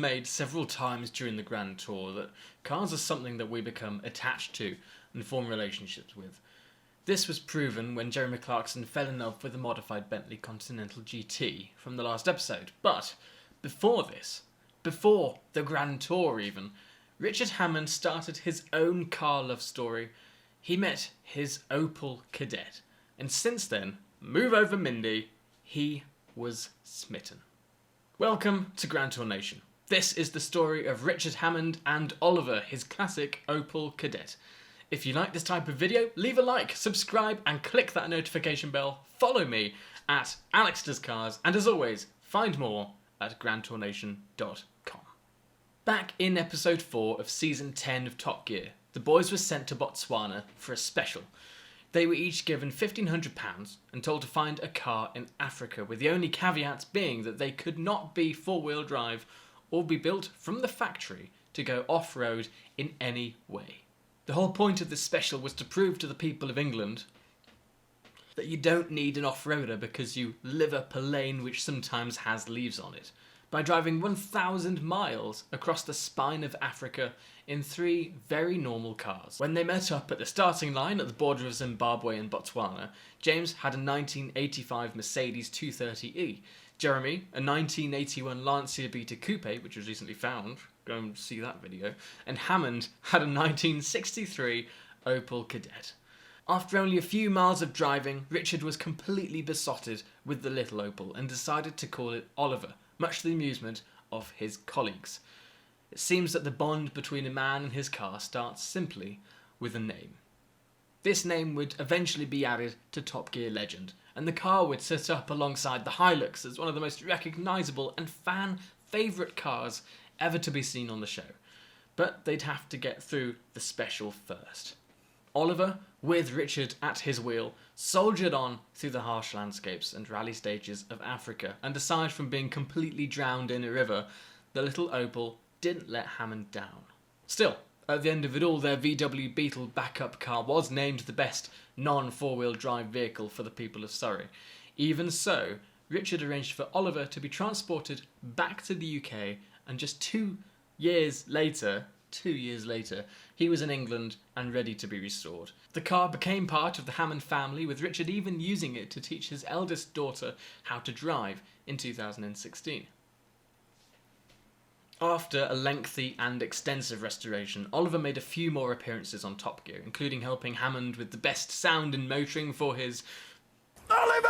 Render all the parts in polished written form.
made several times during the Grand Tour that cars are something that we become attached to and form relationships with. This was proven when Jeremy Clarkson fell in love with a modified Bentley Continental GT from the last episode. But before this, before the Grand Tour even, Richard Hammond started his own car love story. He met his Opel Kadett, and since then, move over Mindy, he was smitten. Welcome to Grand Tour Nation. This is the story of Richard Hammond and Oliver, his classic Opel Kadett. If you like this type of video, leave a like, subscribe and click that notification bell. Follow me at AlexDoesCars, and as always, find more at grandtournation.com. Back in episode 4 of season 10 of Top Gear, the boys were sent to Botswana for a special. They were each given £1,500 and told to find a car in Africa, with the only caveats being that they could not be four-wheel drive or be built from the factory to go off-road in any way. The whole point of this special was to prove to the people of England that you don't need an off-roader because you live up a lane which sometimes has leaves on it, by driving 1,000 miles across the spine of Africa in 3 very normal cars. When they met up at the starting line at the border of Zimbabwe and Botswana, James had a 1985 Mercedes 230e, Jeremy a 1981 Lancia Beta Coupe, which was recently found, go and see that video, and Hammond had a 1963 Opel Kadett. After only a few miles of driving, Richard was completely besotted with the little Opel and decided to call it Oliver, much to the amusement of his colleagues. It seems that the bond between a man and his car starts simply with a name. This name would eventually be added to Top Gear legend, and the car would sit up alongside the Hilux as one of the most recognisable and fan favourite cars ever to be seen on the show. But they'd have to get through the special first. Oliver, with Richard at his wheel, soldiered on through the harsh landscapes and rally stages of Africa, and aside from being completely drowned in a river, the little Opel didn't let Hammond down. Still, at the end of it all, their VW Beetle backup car was named the best non-four-wheel drive vehicle for the people of Surrey. Even so, Richard arranged for Oliver to be transported back to the UK, and just 2 years later, he was in England and ready to be restored. The car became part of the Hammond family, with Richard even using it to teach his eldest daughter how to drive in 2016. After a lengthy and extensive restoration, Oliver made a few more appearances on Top Gear, including helping Hammond with the best sound and motoring for his Oliver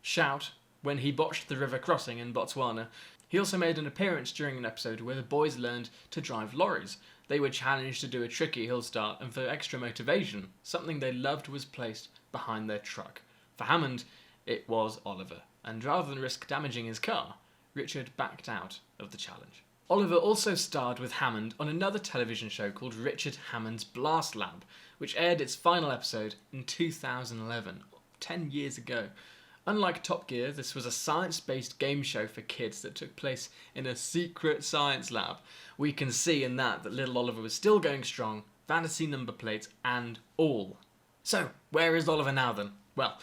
shout when he botched the river crossing in Botswana. He also made an appearance during an episode where the boys learned to drive lorries. They were challenged to do a tricky hill start, and for extra motivation, something they loved was placed behind their truck. For Hammond, it was Oliver, and rather than risk damaging his car, Richard backed out of the challenge. Oliver also starred with Hammond on another television show called Richard Hammond's Blast Lab, which aired its final episode in 2011, 10 years ago. Unlike Top Gear, this was a science-based game show for kids that took place in a secret science lab. We can see in that little Oliver was still going strong, fantasy number plates and all. So, where is Oliver now then? Well,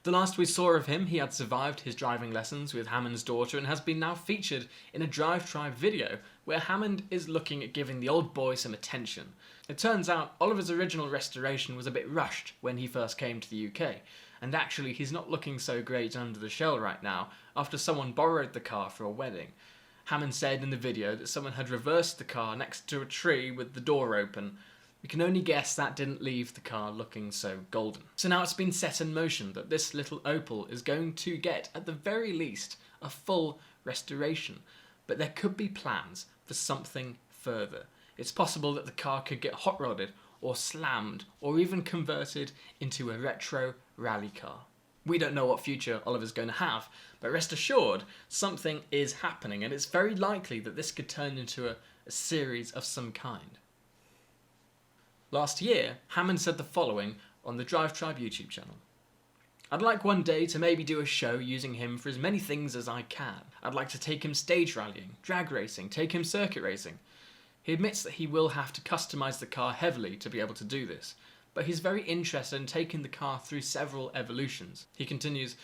the last we saw of him, he had survived his driving lessons with Hammond's daughter and has been now featured in a Drive Tribe video where Hammond is looking at giving the old boy some attention. It turns out Oliver's original restoration was a bit rushed when he first came to the UK, and actually he's not looking so great under the shell right now after someone borrowed the car for a wedding. Hammond said in the video that someone had reversed the car next to a tree with the door open. We can only guess that didn't leave the car looking so golden. So now it's been set in motion that this little Opel is going to get, at the very least, a full restoration. But there could be plans for something further. It's possible that the car could get hot-rodded or slammed or even converted into a retro rally car. We don't know what future Oliver's going to have, but rest assured, something is happening, and it's very likely that this could turn into a series of some kind. Last year, Hammond said the following on the Drive Tribe YouTube channel. I'd like one day to maybe do a show using him for as many things as I can. I'd like to take him stage rallying, drag racing, take him circuit racing. He admits that he will have to customise the car heavily to be able to do this, but he's very interested in taking the car through several evolutions. He continues,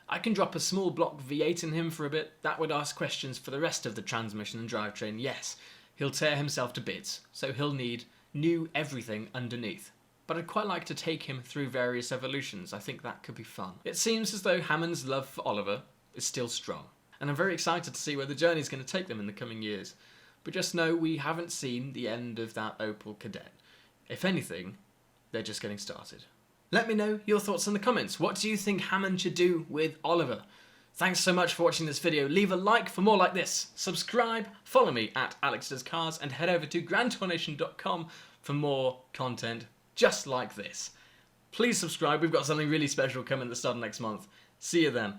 I can drop a small block V8 in him for a bit. That would ask questions for the rest of the transmission and drivetrain. Yes, he'll tear himself to bits, so he'll need new everything underneath. But I'd quite like to take him through various evolutions. I think that could be fun. It seems as though Hammond's love for Oliver is still strong, and I'm very excited to see where the journey's going to take them in the coming years. But just know we haven't seen the end of that Opel Kadett. If anything, they're just getting started. Let me know your thoughts in the comments. What do you think Hammond should do with Oliver? Thanks so much for watching this video. Leave a like for more like this. Subscribe, follow me at AlexDoesCars, and head over to grandtournation.com for more content just like this. Please subscribe. We've got something really special coming at the start of next month. See you then.